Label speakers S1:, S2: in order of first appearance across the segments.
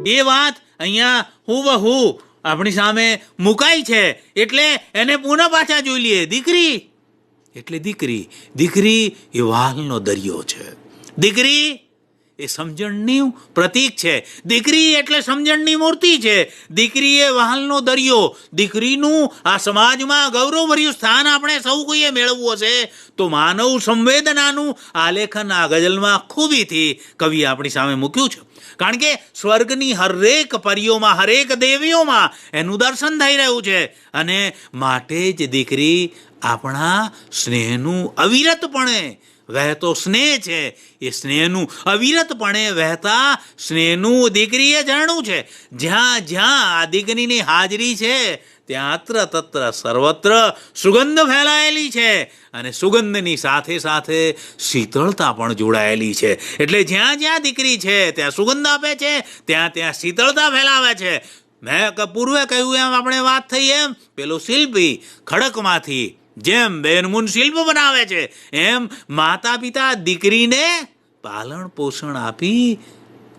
S1: એ વાત અહીંયા હુબહુ આપણી સામે મુકાઈ છે, એટલે એને પુનઃ પાછા જોઈ લઈએ. દીકરી એટલે દીકરી. દીકરી એ વાલનો દરિયો છે. દીકરી એ સમજણનું પ્રતીક છે. દીકરી એટલે સમજણની મૂર્તિ છે. દીકરી એ વહાલનો દરિયો. દીકરીનું આ સમાજમાં ગૌરવભર્યું સ્થાન આપણે સૌ કોઈએ મેળવવું હશે તો માનવ સંવેદનાનું આલેખન આ ગઝલમાં ખૂબીથી કવિ આપણી સામે મૂક્યું છે. કારણ કે સ્વર્ગની હરેક પરીઓમાં, હરેક દેવીઓમાં એનું દર્શન થઈ રહ્યું છે, અને માટે જ દીકરી આપણા સ્નેહનું અવિરતપણે વહેતો સ્નેહ છે. એ સ્નેહનું અવિરતપણે વહેતા સ્નેહનું દીકરીએ ઝરણું છે. જ્યાં જ્યાં આ દીકરીની હાજરી છે ત્યાં અત્ર તત્ર સર્વત્ર સુગંધ ફેલાયેલી છે, અને સુગંધની સાથે સાથે શીતળતા પણ જોડાયેલી છે. એટલે જ્યાં જ્યાં દીકરી છે ત્યાં સુગંધ આપે છે, ત્યાં ત્યાં શીતળતા ફેલાવે છે. મેં પૂર્વે કહ્યું એમ આપણે વાત થઈ એમ પેલો શિલ્પી ખડકમાંથી જેમ બેનમૂન શિલ્પ બનાવે છે, એમ માતા પિતા દીકરીને પાલન પોષણ આપી,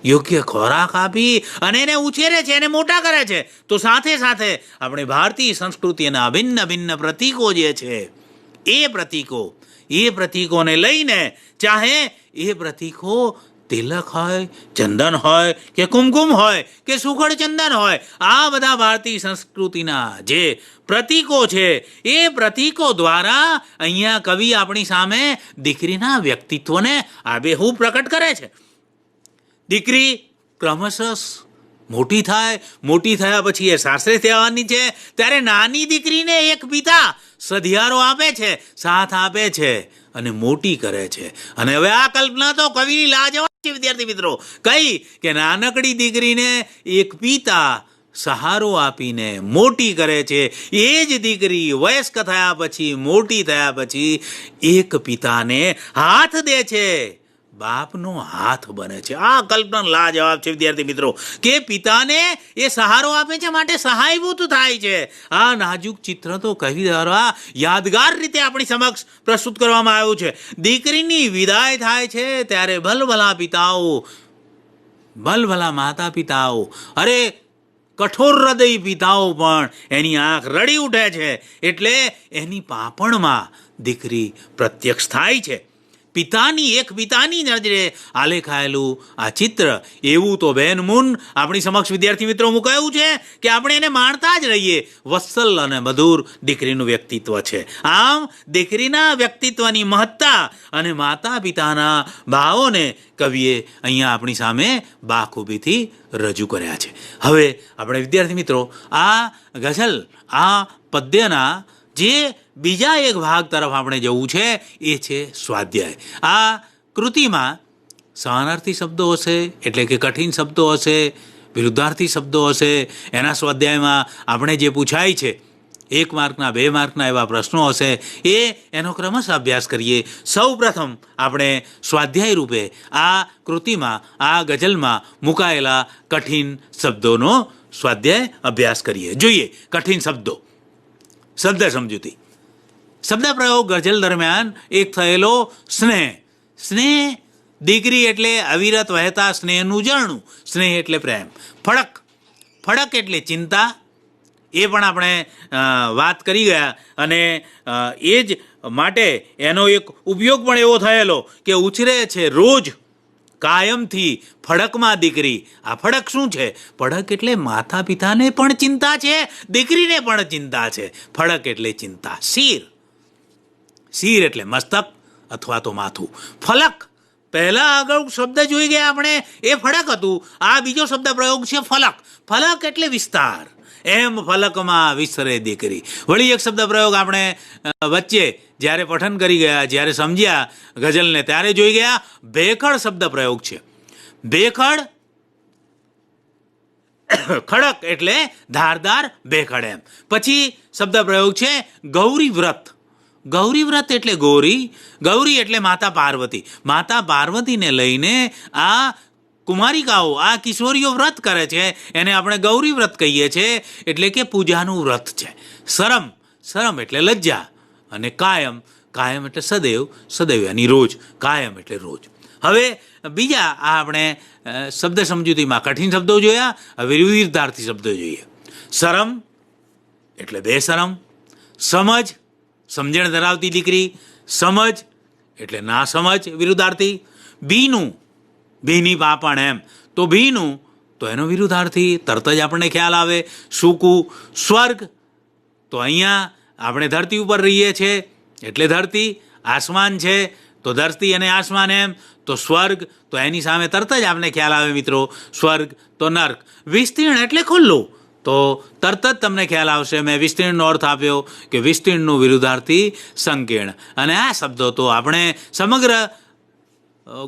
S1: યોગ્ય ખોરાક આપી અને એને ઉછેરે છે, એને મોટા કરે છે. તો સાથે સાથે આપણે ભારતીય સંસ્કૃતિના ભિન્ન ભિન્ન પ્રતીકો જે છે એ પ્રતીકોને લઈને, ચાહે એ પ્રતીકો તિલક હોય, ચંદન હોય કે કુમકુમ હોય કે સુખડ ચંદન હોય, આ બધા ભારતીય સંસ્કૃતિના જે પ્રતીકો છે એ પ્રતીકો દ્વારા અહીંયા કવિ આપણી સામે દીકરીના વ્યક્તિત્વને આબેહૂબ પ્રકટ કરે છે. દીકરી ક્રમશઃ મોટી થાય, મોટી થયા પછી એ સાસરે થવાની છે, ત્યારે નાની દીકરીને એક પિતા સધિયારો આપે છે, સાથ આપે છે અને મોટી કરે છે. અને હવે આ કલ્પના તો કવિની લાજવાબ છે વિદ્યાર્થી મિત્રો. કઈ કે નાનકડી દીકરીને એક પિતા સહારો આપીને મોટી કરે છે. એ જ દીકરી વયસ્ક થયા પછી, મોટી થયા પછી એક પિતાને હાથ દે છે, બાપનો હાથ બને છે. આ કલ્પના લાજવાબ છે વિદ્યાર્થી મિત્રો, કે પિતાને એ સહારો આપે છે માટે સહાયભૂત થાય છે. આ નાજુક ચિત્ર તો કવિ દ્વારા યાદગાર રીતે આપણી સમક્ષ પ્રસ્તુત કરવામાં આવ્યું છે. દીકરીની વિદાય થાય છે ત્યારે ભલભલા પિતાઓ, ભલભલા માતા પિતાઓ, અરે કઠોર હૃદય પિતાઓ પણ એની આંખ રડી ઉઠે છે. એટલે એની પાપણમાં દીકરી પ્રત્યક્ષ થાય છે. એક પિતાની નજરે આલેખાયેલું આ ચિત્ર એવું તો બેનમૂન આપણી સમક્ષ વિદ્યાર્થી મિત્રો મુકાયું છે કે આપણે એને માણતા જ રહીએ. વત્સલ અને મધુર દીકરીનું વ્યક્તિત્વ છે. આમ દીકરીના વ્યક્તિત્વની મહત્તા અને માતા પિતાના ભાવોને કવિએ અહીંયા આપણી સામે બાખૂબીથી રજૂ કર્યા છે. હવે આપણે વિદ્યાર્થી મિત્રો આ ગઝલ, આ પદ્યના જે બીજા એક ભાગ તરફ આપણે જવું છે એ છે સ્વાધ્યાય. આ કૃતિમાં સમાનાર્થી શબ્દો હશે, એટલે કે કઠિન શબ્દો હશે, વિરુદ્ધાર્થી શબ્દો હશે. એના સ્વાધ્યાયમાં આપણે જે પૂછાય છે 1 માર્કના 2 માર્કના એવા પ્રશ્નો હશે, એનો ક્રમશઃ અભ્યાસ કરીએ. સૌ પ્રથમ આપણે સ્વાધ્યાય રૂપે આ કૃતિમાં, આ ગઝલમાં મુકાયેલા કઠિન શબ્દોનો સ્વાધ્યાય અભ્યાસ કરીએ. જોઈએ કઠિન શબ્દો. શબ્દ સમજૂતી. શબ્દ પ્રયોગ ગઝલ દરમિયાન એક થયેલો સ્નેહ. સ્નેહ, દીકરી એટલે અવિરત વહેતા સ્નેહનું ઝરણું. સ્નેહ એટલે પ્રેમ. ફડક, ફડક એટલે ચિંતા. એ પણ આપણે વાત કરી ગયા, અને એ જ માટે એનો એક ઉપયોગ પણ એવો થયેલો કે ઉછરે છે રોજ કાયમથી ફડકમાં દીકરી. આ ફડક શું છે? ફડક એટલે માતા પિતાને પણ ચિંતા છે, દીકરીને પણ ચિંતા છે. ફડક એટલે ચિંતા. શીર, શીર એટલે મસ્તક અથવા તો માથું. ફલક, પહેલા આગળ શબ્દ જોઈ ગયા આપણે, એ ફડક હતું. આ બીજો શબ્દ પ્રયોગ છે ફલક. ફલક એટલે વિસ્તાર. એમ ફલકમાં વિસ્તરે દીકરી. વળી એક શબ્દ પ્રયોગ આપણે વચ્ચે જ્યારે પઠન કરી ગયા, જ્યારે સમજ્યા ગઝલને, ત્યારે જોઈ ગયા ભેખડ શબ્દ પ્રયોગ છે. ભેખડ, ખડક એટલે ધારદાર ભેખડ. એમ પછી શબ્દ પ્રયોગ છે ગૌરી વ્રત. ગૌરી વ્રત એટલે ગૌરી. ગૌરી એટલે માતા પાર્વતી. માતા પાર્વતીને લઈને આ કુમારિકાઓ, આ કિશોરીઓ વ્રત કરે છે, એને આપણે ગૌરી વ્રત કહીએ છીએ. એટલે કે પૂજાનું વ્રત છે. શરમ, શરમ એટલે લજ્જા. અને કાયમ, કાયમ એટલે સદૈવ, સદૈવ એની રોજ. કાયમ એટલે રોજ. હવે બીજા આ આપણે શબ્દ સમજૂતીમાં કઠિન શબ્દો જોયા. હવે વિરુદ્ધાર્થી શબ્દો જોઈએ. શરમ એટલે બેશરમ, સમજ સમજણ ધરાવતી દીકરી, સમજ એટલે ના સમજ વિરુદ્ધાર્થી, ભીનું ભીની પાપણ એમ તો ભીનું તો એનો વિરુદ્ધાર્થી તરત જ આપણને ખ્યાલ આવે. સૂકું, સ્વર્ગ તો અહીંયા આપણે ધરતી ઉપર રહીએ છીએ એટલે ધરતી, આસમાન છે તો ધરતી અને આસમાન એમ તો સ્વર્ગ તો એની સામે તરત જ આપણે ખ્યાલ આવે મિત્રો, સ્વર્ગ તો નર્ક. વિસ્તીર્ણ એટલે ખુલ્લું તો તરત જ તમને ખ્યાલ આવશે. મેં વિસ્તીર્ણનો અર્થ આપ્યો કે વિસ્તીર્ણનું વિરુદ્ધાર્થી સંકીર્ણ. અને આ શબ્દો તો આપણે સમગ્ર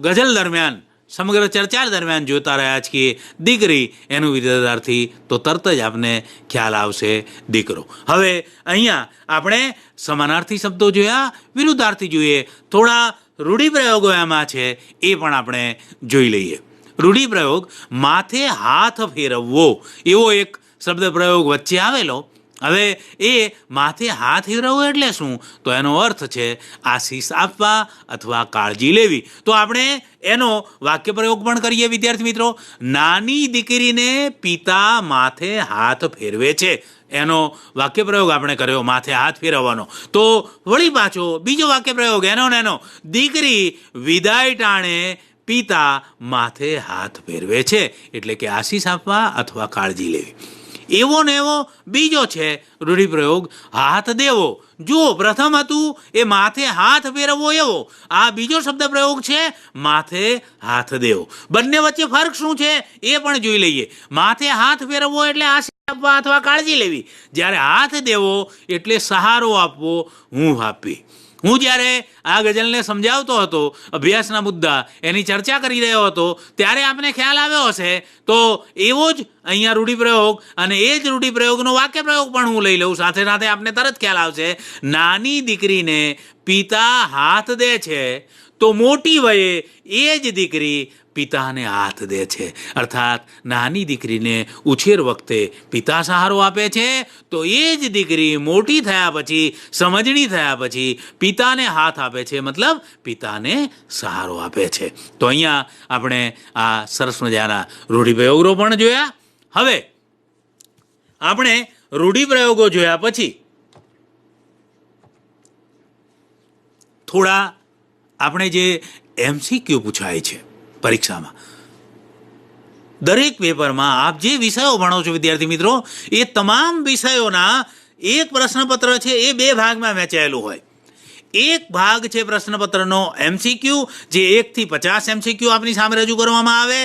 S1: ગઝલ દરમિયાન, સમગ્ર ચર્ચા દરમિયાન જોતા રહ્યા છીએ. દીકરી એનું વિરુદ્ધાર્થી તો તરત જ આપને ખ્યાલ આવશે દીકરો. હવે અહીંયા આપણે સમાનાર્થી શબ્દો જોયા, વિરુદ્ધાર્થી જોઈએ. થોડા રૂઢિપ્રયોગો એમાં છે એ પણ આપણે જોઈ લઈએ. રૂઢિપ્રયોગ માથે હાથ ફેરવવો એવો એક શબ્દ પ્રયોગ વચ્ચે આવેલો. હવે એ માથે હાથ ફેરવવો એટલે શું? તો એનો અર્થ છે આશીષ આપવા અથવા કાળજી લેવી. તો આપણે એનો વાક્ય પ્રયોગ પણ કરીએ વિદ્યાર્થી મિત્રો. નાની દીકરીને પિતા માથે હાથ ફેરવે છે, એનો વાક્ય પ્રયોગ આપણે કર્યો માથે હાથ ફેરવવાનો. તો વળી પાછો બીજો વાક્ય પ્રયોગ એનો ને એનો, દીકરી વિદાય ટાણે પિતા માથે હાથ ફેરવે છે એટલે કે આશીષ આપવા અથવા કાળજી લેવી. એવો ને એવો બીજો છે રૂઢિપ્રયોગ હાથ દેવો. જુઓ, પ્રથમ હતું એ માથે હાથ ફેરવવો એવો, આ બીજો શબ્દ પ્રયોગ છે માથે હાથ દેવો. બંને વચ્ચે ફરક શું છે એ પણ જોઈ લઈએ. માથે હાથ ફેરવવો એટલે આશીષ આપવા અથવા કાળજી લેવી, જ્યારે હાથ દેવો એટલે સહારો આપવો, હૂંફ આપવી. હું જ્યારે આ ગઝલને સમજાવતો હતો, અભ્યાસના મુદ્દા એની ચર્ચા કરી રહ્યો હતો, ત્યારે આપને ખ્યાલ આવ્યો હશે. તો એવો જ અહીંયા રૂઢિપ્રયોગ અને એ જ રૂઢિપ્રયોગનો વાક્ય પ્રયોગ પણ હું લઈ લઉં. સાથે સાથે આપને તરત ખ્યાલ આવશે. નાની દીકરીને પિતા હાથ દે છે તો મોટી વયે એ જ દીકરી પિતાને હાથ દે છે. અર્થાત નાની દીકરીને ઉછેર વખતે પિતા સહારો આપે છે તો એ જ દીકરી મોટી થયા પછી, સમજણી થયા પછી પિતાને હાથ આપે છે, મતલબ પિતાને સહારો આપે છે. તો અહીંયા આપણે આ સરસ મજાના રૂઢિપ્રયોગો પણ જોયા. હવે આપણે રૂઢિપ્રયોગો જોયા પછી થોડા આપણે જે MCQ પૂછાય છે પરીક્ષામાં, દરેક પેપરમાં આપ જે વિષયો ભણો છો વિદ્યાર્થી મિત્રો, એ તમામ વિષયોના એક પ્રશ્નપત્ર છે એ 2 ભાગમાં વહેંચાયેલું હોય. એક ભાગ છે પ્રશ્નપત્રનો MCQ, જે 1 થી 50 MCQ આપની સામે રજૂ કરવામાં આવે.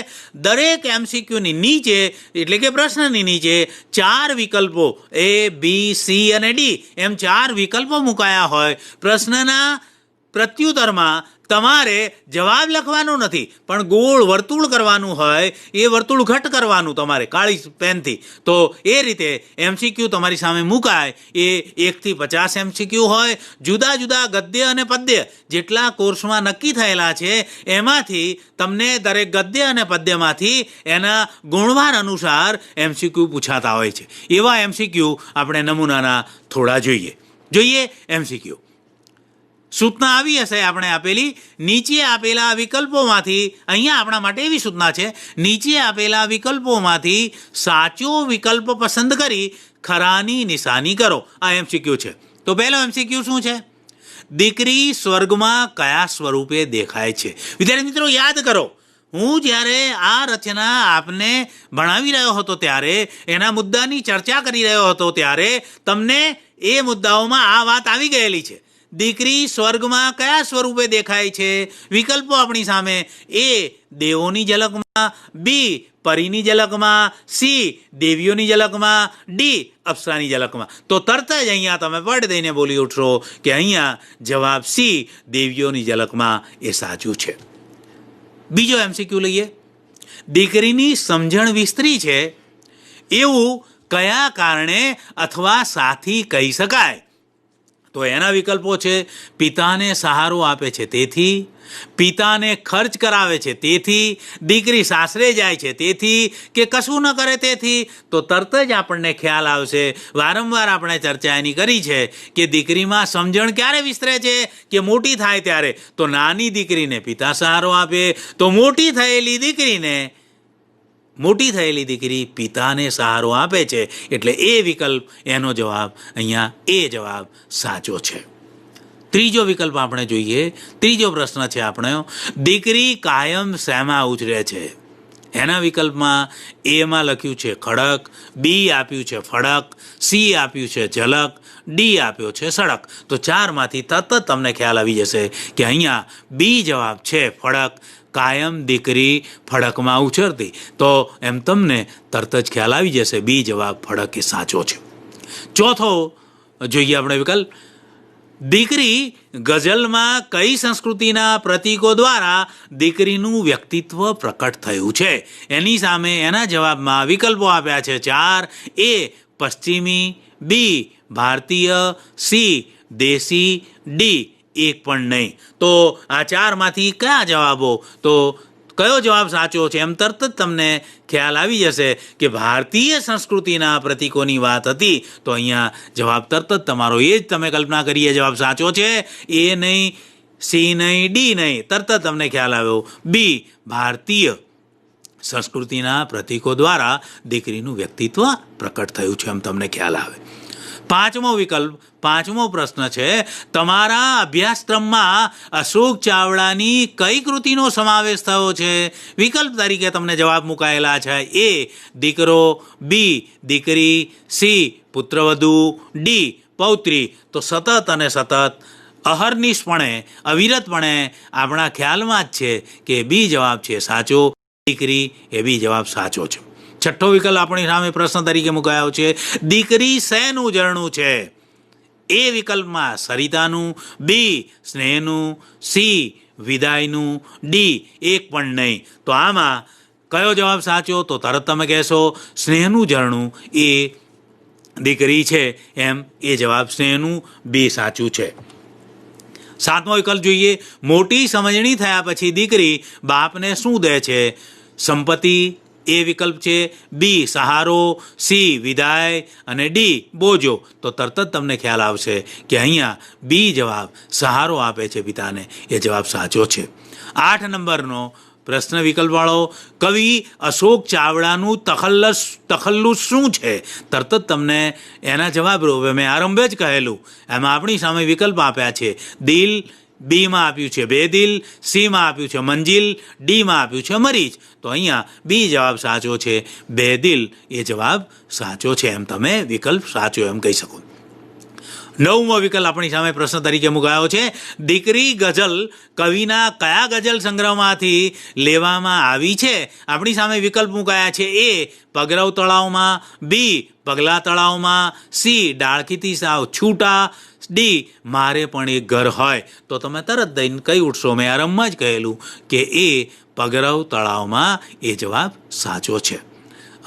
S1: દરેક MCQની નીચે એટલે કે પ્રશ્નની નીચે 4 વિકલ્પો A, B, C અને D એમ 4 વિકલ્પો મુકાયા હોય. પ્રશ્નના પ્રત્યુત્તરમાં તમારે જવાબ લખવાનો નથી, પણ ગોળ વર્તુળ કરવાનું હોય. એ વર્તુળ ઘટ કરવાનું તમારે કાળી પેનથી. તો એ રીતે MCQ તમારી સામે મુકાય. એ 1 થી 50 MCQ હોય. જુદા જુદા ગદ્ય અને પદ્ય જેટલા કોર્સમાં નક્કી થયેલા છે એમાંથી તમને દરેક ગદ્ય અને પદ્યમાંથી એના ગુણવાર અનુસાર MCQ પૂછાતા હોય છે. એવા MCQ આપણે નમૂનાના થોડા જોઈએ. MCQ સૂચના આવી હશે આપણે આપેલી. નીચે આપેલા વિકલ્પોમાંથી, અહીંયા આપણા માટે એવી સૂચના છે, નીચે આપેલા વિકલ્પોમાંથી સાચો વિકલ્પ પસંદ કરી ખરાની નિશાની કરો. આ MCQ છે. તો પહેલો MCQ શું છે? દીકરી સ્વર્ગમાં કયા સ્વરૂપે દેખાય છે? વિદ્યાર્થી મિત્રો યાદ કરો, હું જ્યારે આ રચના આપને ભણાવી રહ્યો હતો ત્યારે, એના મુદ્દાની ચર્ચા કરી રહ્યો હતો ત્યારે તમને એ મુદ્દાઓમાં આ વાત આવી ગયેલી છે. દીકરી સ્વર્ગમાં કયા સ્વરૂપે દેખાય છે? વિકલ્પો આપણી સામે: A દેવોની ઝલકમાં, B પરીની ઝલકમાં, C દેવીઓની ઝલકમાં, D અપ્સરાની ઝલકમાં. તો તરત જ અહીંયા તમે પડ દઈને બોલી ઉઠશો કે અહીંયા જવાબ C દેવીઓની ઝલકમાં એ સાચું છે. બીજો MCQ લઈએ. દીકરીની સમજણ વિસ્તરી છે એવું કયા કારણે અથવા સાથી કહી શકાય? તો એના વિકલ્પો છે પિતાને સહારો આપે છે તેથી, પિતાને ખર્ચ કરાવે છે તેથી, દીકરી સાસરે જાય છે તેથી, કે કશું ન કરે તેથી. તો તરત જ આપણને ખ્યાલ આવશે, વારંવાર આપણે ચર્ચા એની કરી છે કે દીકરીમાં સમજણ ક્યારે વિસ્તરે છે કે મોટી થાય ત્યારે. તો નાની દીકરીને પિતા સહારો આપે તો મોટી થયેલી દીકરી પિતાને સહારો આપે છે. એટલે એ વિકલ્પ, એનો જવાબ અહીંયા એ જવાબ સાચો છે. ત્રીજો વિકલ્પ આપણે જોઈએ. ત્રીજો પ્રશ્ન છે આપણે, દીકરી કાયમ શેમાં ઉછરે છે? એના વિકલ્પમાં એમાં લખ્યું છે ખડક, બી આપ્યું છે ફડક, સી આપ્યું છે ઝલક, ડી આપ્યો છે સડક. તો ચારમાંથી તરત જ તમને ખ્યાલ આવી જશે કે અહીંયા બી જવાબ છે ફડક. કાયમ દીકરી ફડકમાં ઉછરતી. તો એમ તમને તરત જ ખ્યાલ આવી જશે બી જવાબ ફડક એ સાચો છે. ચોથો જોઈએ આપણે વિકલ્પ, દીકરી ગઝલમાં કઈ સંસ્કૃતિના પ્રતીકો દ્વારા દીકરીનું વ્યક્તિત્વ પ્રકટ થયું છે? એની સામે એના જવાબમાં વિકલ્પો આપ્યા છે 4. એ પશ્ચિમી, બી ભારતીય, સી દેશી, ડી એક પણ નહીં. તો આ ચારમાંથી કયા જવાબો, તો કયો જવાબ સાચો છે એમ તરત જ તમને ખ્યાલ આવી જશે કે ભારતીય સંસ્કૃતિના પ્રતીકોની વાત હતી. તો અહીંયા જવાબ તરત જ તમારો એ જ તમે કલ્પના કરીએ જવાબ સાચો છે. એ નહીં, સી નહીં, ડી નહીં, તરત જ તમને ખ્યાલ આવ્યો બી ભારતીય સંસ્કૃતિના પ્રતીકો દ્વારા દીકરીનું વ્યક્તિત્વ પ્રકટ થયું છે એમ તમને ખ્યાલ આવે. પાંચમો વિકલ્પ, પાંચમો પ્રશ્ન છે, તમારા અભ્યાસક્રમમાં અશોક ચાવડાની કઈ કૃતિનો સમાવેશ થયો છે? વિકલ્પ તરીકે તમને જવાબ મુકાયેલા છે. એ દીકરો, બી દીકરી, સી પુત્રવધુ, ડી પૌત્રી. તો સતત અને સતત અહર્નિશપણે, અવિરતપણે આપણા ખ્યાલમાં જ છે કે બી જવાબ છે સાચો, દીકરી એ બી જવાબ સાચો છે. છઠ્ઠો વિકલ્પ આપણી સામે પ્રશ્ન તરીકે મુકાયો છે, દીકરી શેનું ઝરણું છે? એ વિકલ્પમાં સરિતાનું, બી સ્નેહનું, સી વિદાયનું, ડી એક પણ નહીં. તો આમાં કયો જવાબ સાચો? તો તરત તમે કહેશો સ્નેહનું ઝરણું એ દીકરી છે એમ એ જવાબ સ્નેહનું બી સાચું છે. સાતમો વિકલ્પ જોઈએ, મોટી સમજણી થયા પછી દીકરી બાપને શું દે છે? સંપત્તિ એ વિકલ્પ છે, બી સહારો, સી વિદાય અને ડી બોજો. તો તરત જ તમને ખ્યાલ આવશે કે અહીંયા બી જવાબ સહારો આપે છે પિતાને, એ જવાબ સાચો છે. 8 નંબરનો પ્રશ્ન વિકલ્પવાળો, કવિ અશોક ચાવડાનું તખલ્લુસ શું છે? તરત જ તમને એના જવાબ મેં આરંભે જ કહેલું એમાં આપણી સામે વિકલ્પ આપ્યા છે. દિલ, બીમાં આપ્યું છે બેદિલ, સીમાં આપ્યું છે મંજિલ, ડીમાં આપ્યું છે મરીચ. તો અહીંયા બી જવાબ સાચો છે, બેદિલ એ જવાબ સાચો છે એમ તમે વિકલ્પ સાચો એમ કહી શકો. 9મો વિકલ્પ આપણી સામે પ્રશ્ન તરીકે મુકાયો છે, દીકરી ગઝલ કવિના કયા ગઝલ સંગ્રહમાંથી લેવામાં આવી છે? આપણી સામે વિકલ્પ મુકાયા છે. એ પગરવ તળાવમાં, બી પગલા તળાવમાં, સી ડાળખીથી સાવ છૂટા, ડી મારે પણ એક ઘર હોય. તો તમે તરત દઈને કહી ઉઠશો મેં આરંભમાં જ કહેલું કે એ પગરવ તળાવમાં એ જવાબ સાચો છે.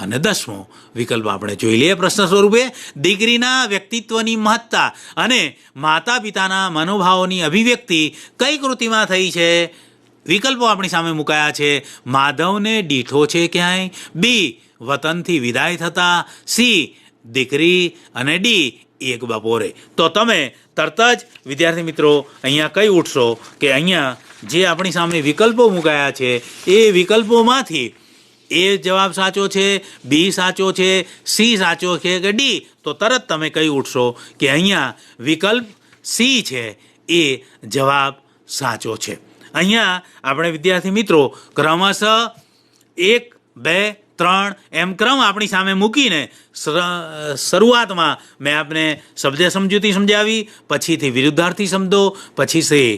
S1: અને 10મો વિકલ્પ આપણે જોઈ લઈએ પ્રશ્ન સ્વરૂપે, દીકરીના વ્યક્તિત્વની મહત્તા અને માતા પિતાના મનોભાવોની અભિવ્યક્તિ કઈ કૃતિમાં થઈ છે? વિકલ્પો આપણી સામે મુકાયા છે. માધવને દીઠો છે ક્યાંય, બી વતનથી વિદાય થતા, સી દીકરી અને ડી એક બપોરે. તો તમે તરત જ વિદ્યાર્થી મિત્રો અહીંયા કહી ઉઠશો કે અહીંયા જે આપણી સામે વિકલ્પો મુકાયા છે એ વિકલ્પોમાંથી એ જવાબ સાચો છે, બી સાચો છે, સી સાચો છે કે ડી? તો તરત તમે કહી ઉઠશો કે અહીંયા વિકલ્પ સી છે એ જવાબ સાચો છે. અહીંયા આપણે વિદ્યાર્થી મિત્રો ક્રમશઃ 1, 2, 3 એમ ક્રમ આપણી સામે મૂકીને શરૂઆતમાં મેં આપને શબ્દ સમજૂતી સમજાવી, પછીથી વિરુદ્ધાર્થી શબ્દો, પછીથી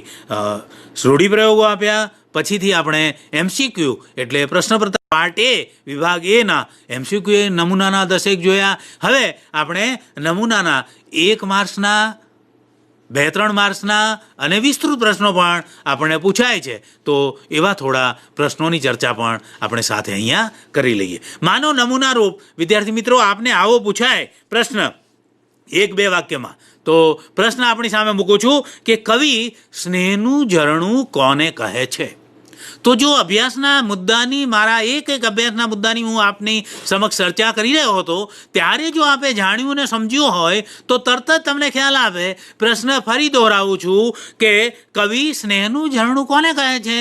S1: રૂઢિપ્રયોગો આપ્યા, પછીથી આપણે MCQ એટલે પ્રશ્ન પત્ર પાર્ટ એ વિભાગ એના MCQ નમૂનાના 10 જોયા. હવે આપણે નમૂનાના 1 માર્ક્સના, 2-3 માર્ક્સના અને વિસ્તૃત પ્રશ્નો પણ આપણને પૂછાય છે. તો એવા થોડા પ્રશ્નોની ચર્ચા પણ આપણે સાથે અહીંયા કરી લઈએ. માનો નમૂના રૂપ વિદ્યાર્થી મિત્રો આપને આવો પૂછાય પ્રશ્ન 1-2 વાક્યમાં, તો તો પ્રશ્ન આપણી સામે મૂકું છું કે કવિ સ્નેહનું ઝરણું કોને કહે છે? તો જો અભ્યાસના મુદ્દાની મારા એક અભ્યાસના મુદ્દાની હું આપની સમક્ષ ચર્ચા કરી રહ્યો હતો ત્યારે જો આપે જાણ્યું ને સમજ્યું હોય તો તરત જ તમને ખ્યાલ આવે. પ્રશ્ન ફરી દોહરાવું છું કે કવિ સ્નેહનું ઝરણું કોને કહે છે?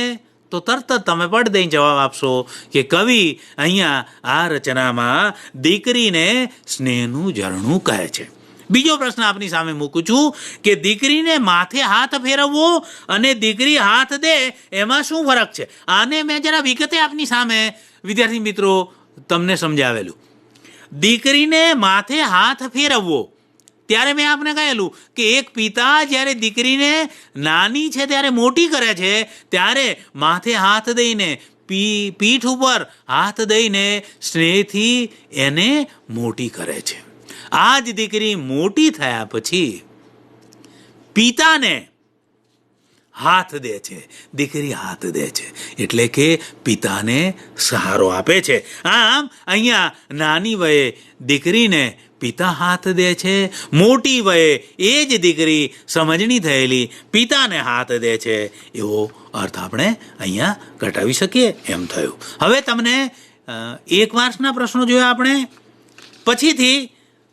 S1: તો તરત જ તમે પડ દઈને જવાબ આપશો કે કવિ અહીંયા આ રચનામાં દીકરીને સ્નેહનું ઝરણું કહે છે. બીજો પ્રશ્ન આપની સામે મૂકું છું કે દીકરીને માથે હાથ ફેરવવો અને દીકરી હાથ દે એમાં શું ફરક છે? આને મેં જરા વિગતે આપની સામે વિદ્યાર્થી મિત્રો તમને સમજાવેલું. દીકરીને માથે હાથ ફેરવવો ત્યારે મેં આપને કહેલું કે એક પિતા જ્યારે દીકરીને નાની છે ત્યારે મોટી કરે છે ત્યારે માથે હાથ દઈને પીઠ ઉપર હાથ દઈને સ્નેહથી એને મોટી કરે છે. આ જ દીકરી મોટી થયા પછી પિતાને હાથ દે છે, દીકરી હાથ દે છે એટલે કે પિતાને સહારો આપે છે. આમ અહીંયા નાની વયે દીકરીને પિતા હાથ દે છે, મોટી વયે એ જ દીકરી સમજણી થયેલી પિતાને હાથ દે છે, એવો અર્થ આપણે અહીંયા ઘટાવી શકીએ એમ થયું. હવે તમને એક માર્ક્સના પ્રશ્નો જોયા આપણે, પછીથી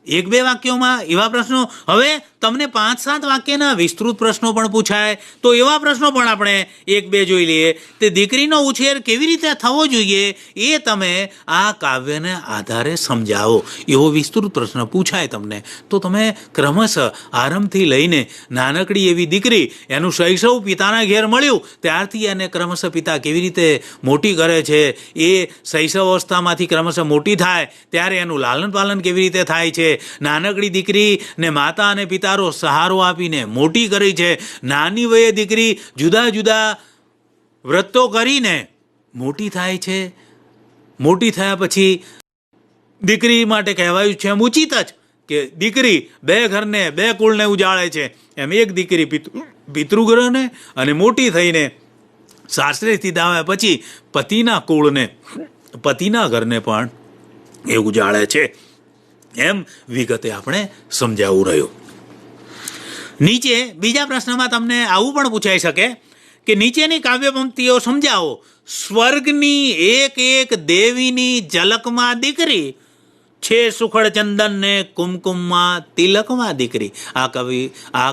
S1: એક બે વાક્યોમાં એવા પ્રશ્નો. હવે તમને 5-7 વાક્યના વિસ્તૃત પ્રશ્નો પણ પૂછાય તો એવા પ્રશ્નો પણ આપણે એક બે જોઈ લઈએ. તે દીકરીનો ઉછેર કેવી રીતે થવો જોઈએ એ તમે આ કાવ્યને આધારે સમજાવો એવો વિસ્તૃત પ્રશ્ન પૂછાય તમને તો તમે ક્રમશઃ આરંભથી લઈને નાનકડી એવી દીકરી એનું શૈશવ પિતાના ઘેર મળ્યું ત્યારથી એને ક્રમશઃ પિતા કેવી રીતે મોટી કરે છે, એ શૈશવ અવસ્થામાંથી ક્રમશઃ મોટી થાય ત્યારે એનું લાલન પાલન કેવી રીતે થાય છે, નાનકડી દીકરીને માતા અને પિતા સહારો આપીને મોટી કરી છે, નાની વયે દીકરી જુદા જુદા વ્રતો કરીને મોટી થાય છે. મોટી થયા પછી દીકરી માટે કહેવાયું છે ઉચિત જ કે દીકરી 2 ઘરને 2 કુળને ઉજાળે છે, એમ એક દીકરી પિતૃગૃહને અને મોટી થઈને સાસરે સ્થિત આવે પછી પતિના કુળને પતિના ઘરને પણ એ ઉજાળે છે. એમ વિગતે આપણે સમજાવવું રહ્યું. નીચે બીજા પ્રશ્નમાં તમને આવું પણ પૂછાઈ શકે કે નીચેની કાવ્ય પંક્તિઓ સમજાવો. સ્વર્ગની એક એક દેવીની ઝલકમાં દીકરી છે, સુખડ ચંદન ને કુમકુમમાં તિલકમાં દીકરી. આ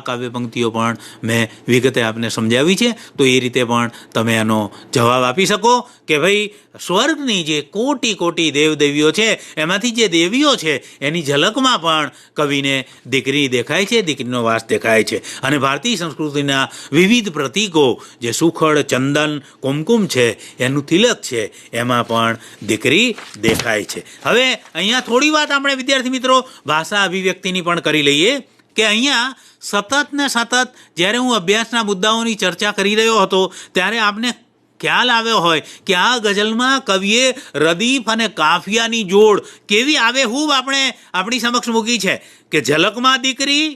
S1: કાવ્ય પંક્તિઓ પણ મેં વિગતે આપને સમજાવી છે તો એ રીતે પણ તમે એનો જવાબ આપી શકો કે ભાઈ સ્વર્ગની જે કોટી કોટી દેવદેવીઓ છે એમાંથી જે દેવીઓ છે એની ઝલકમાં પણ કવિને દીકરી દેખાય છે, દીકરીનો વાસ દેખાય છે. અને ભારતીય સંસ્કૃતિના વિવિધ પ્રતીકો જે સુખડ ચંદન કુમકુમ છે એનું તિલક છે એમાં પણ દીકરી દેખાય છે. હવે અહીંયા થોડી વાત આપણે વિદ્યાર્થી મિત્રો ભાષા અભિવ્યક્તિની પણ કરી લઈએ કે અહીંયા સતત ને સતત જ્યારે હું અભ્યાસના મુદ્દાઓની ચર્ચા કરી રહ્યો હતો ત્યારે આપને ખ્યાલ આવ્યો હોય કે આ ગઝલમાં કવિએ રદીફ અને કાફિયાની જોડ કેવી આબેહૂબ આપણે આપણી સમક્ષ મૂકી છે કે ઝલકમાં દીકરી,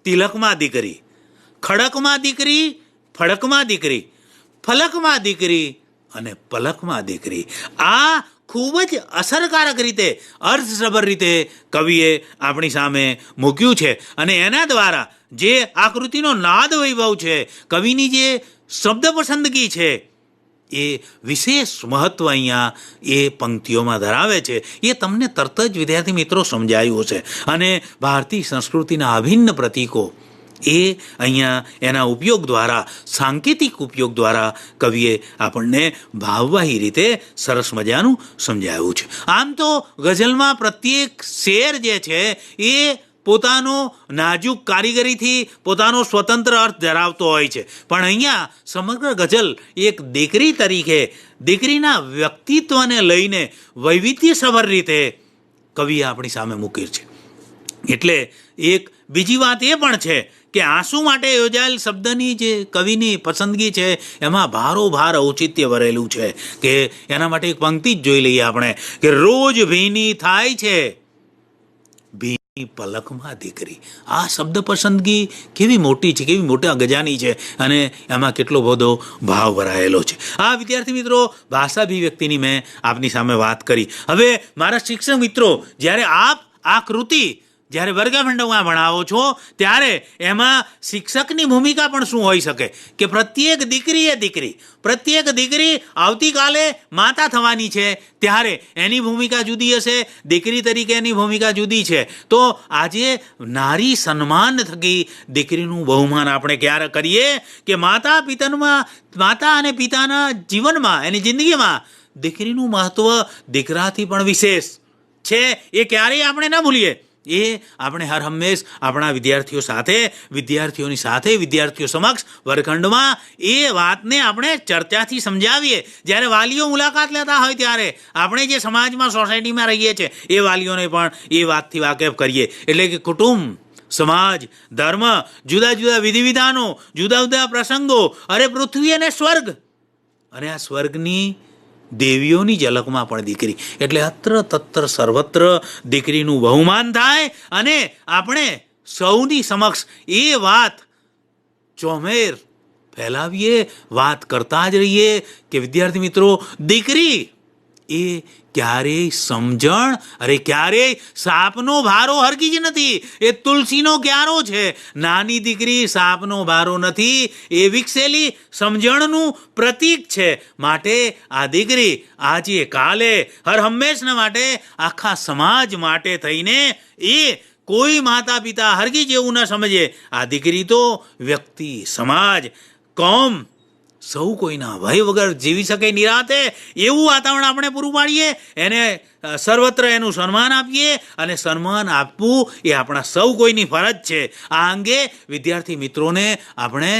S1: તિલકમાં દીકરી, ખડકમાં દીકરી, ફડકમાં દીકરી, ફલકમાં દીકરી અને પલકમાં દીકરી. આ ખૂબ જ અસરકારક રીતે અર્થસભર રીતે કવિએ આપણી સામે મૂક્યું છે અને એના દ્વારા જે આકૃતિનો નાદ વૈભવ છે, કવિની જે શબ્દ પસંદગી છે એ વિશેષ મહત્વ અહીંયા એ પંક્તિઓમાં ધરાવે છે. એ તમને તરત જ વિદ્યાર્થી મિત્રો સમજાયું છે. અને ભારતીય સંસ્કૃતિના અભિન્ન પ્રતીકો એ અહીંયા એના ઉપયોગ દ્વારા, સાંકેતિક ઉપયોગ દ્વારા કવિએ આપણને ભાવવાહી રીતે સરસ મજાનું સમજાવ્યું છે. આમ તો ગઝલમાં પ્રત્યેક શેર જે છે એ પોતાનો નાજુક કારીગરીથી પોતાનો સ્વતંત્ર અર્થ ધરાવતો હોય છે, પણ અહીંયા સમગ્ર ગઝલ એક દીકરી તરીકે દીકરીના વ્યક્તિત્વને લઈને વૈવિધ્યસભર રીતે કવિએ આપણી સામે મૂકી છે. એટલે એક બીજી વાત એ પણ છે કે આંસુ માટે યોજાયેલ શબ્દની જે કવિની પસંદગી છે એમાં ભારોભાર ઔચિત્ય ભરેલું છે કે એના માટે એક પંક્તિ જ જોઈ લઈએ આપણે કે રોજ ભીની થાય છે ભીની પલકમાં દીકરી. આ શબ્દ પસંદગી કેવી મોટી છે, કેવી મોટા ગજાની છે અને એમાં કેટલો બધો ભાવ ભરાયેલો છે. આ વિદ્યાર્થી મિત્રો ભાષા અભિવ્યક્તિની મેં આપની સામે વાત કરી. હવે મારા શિક્ષક મિત્રો જ્યારે આપ આ કૃતિ જ્યારે વર્ગખંડમાં ભણાવો છો ત્યારે એમાં શિક્ષકની ભૂમિકા પણ શું હોઈ શકે કે પ્રત્યેક દીકરી આવતીકાલે માતા થવાની છે ત્યારે એની ભૂમિકા જુદી હશે, દીકરી તરીકે એની ભૂમિકા જુદી છે. તો આજે નારી સન્માન થકી દીકરીનું બહુમાન આપણે ક્યારે કરીએ કે માતા અને પિતાના જીવનમાં, એની જિંદગીમાં દીકરીનું મહત્વ દીકરાથી પણ વિશેષ છે એ ક્યારેય આપણે ન ભૂલીએ. એ આપણે હર હંમેશ આપણા વિદ્યાર્થીઓ સમક્ષ વર્ગખંડમાં એ વાતને આપણે ચર્ચાથી સમજાવીએ. જ્યારે વાલીઓ મુલાકાત લેતા હોય ત્યારે આપણે જે સમાજમાં, સોસાયટીમાં રહીએ છીએ એ વાલીઓને પણ એ વાતથી વાકેફ કરીએ. એટલે કે કુટુંબ, સમાજ, ધર્મ, જુદા જુદા વિધિવિધાનો, જુદા જુદા પ્રસંગો, અરે પૃથ્વી અને સ્વર્ગ, અને આ સ્વર્ગની દેવીઓની ઝલકમાં પણ દીકરી. એટલે અત્ર તત્ર સર્વત્ર દીકરીનું બહુમાન થાય અને આપણે સૌની સમક્ષ એ વાત ચોમેર ફેલાવીએ, વાત કરતા જ રહીએ કે વિદ્યાર્થી મિત્રો, દીકરી એ ક્યારેય સમજણ, ક્યારેય સાપનો ભારો હરકી જ નથી. એ તુલસીનો ક્યારો છે. નાની દીકરી સાપનો ભારો નથી, એ વિકસેલી સમજણનું પ્રતીક છે. માટે આ દીકરી આજે કાલે હર હંમેશના માટે આખા સમાજ માટે થઈને એ કોઈ માતા પિતા હરકી જેવું ન સમજે. આ દીકરી તો વ્યક્તિ, સમાજ, કોમ સૌ કોઈના ભય વગર જીવી શકે નિરાતે એવું વાતાવરણ આપણે પૂરું પાડીએ, એને સર્વત્ર એનું સન્માન આપીએ. અને સન્માન આપવું એ આપણા સૌ કોઈની ફરજ છે. આ અંગે વિદ્યાર્થી મિત્રોને આપણે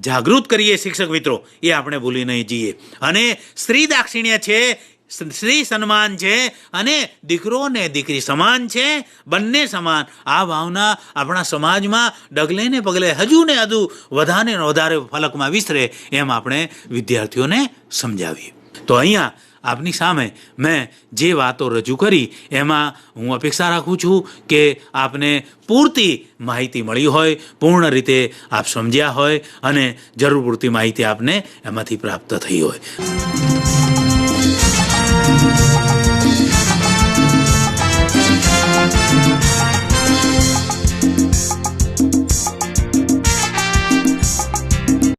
S1: જાગૃત કરીએ. શિક્ષક મિત્રો, એ આપણે ભૂલી નહીં જઈએ. અને સ્ત્રી દાક્ષિણ્ય છે, સ્ત્રી સન્માન છે, અને દીકરો ને દીકરી સમાન છે, બંને સમાન. આ ભાવના આપણા સમાજમાં ડગલે ને પગલે હજુ ને હજુ વધારે ફલકમાં વિસ્તરે એમ આપણે વિદ્યાર્થીઓને સમજાવીએ. તો અહીંયા આપની સામે મેં જે વાતો રજૂ કરી એમાં હું અપેક્ષા રાખું છું કે આપને પૂરતી માહિતી મળી હોય, પૂર્ણ રીતે આપ સમજ્યા હોય અને જરૂર પૂરતી માહિતી આપને એમાંથી પ્રાપ્ત થઈ હોય.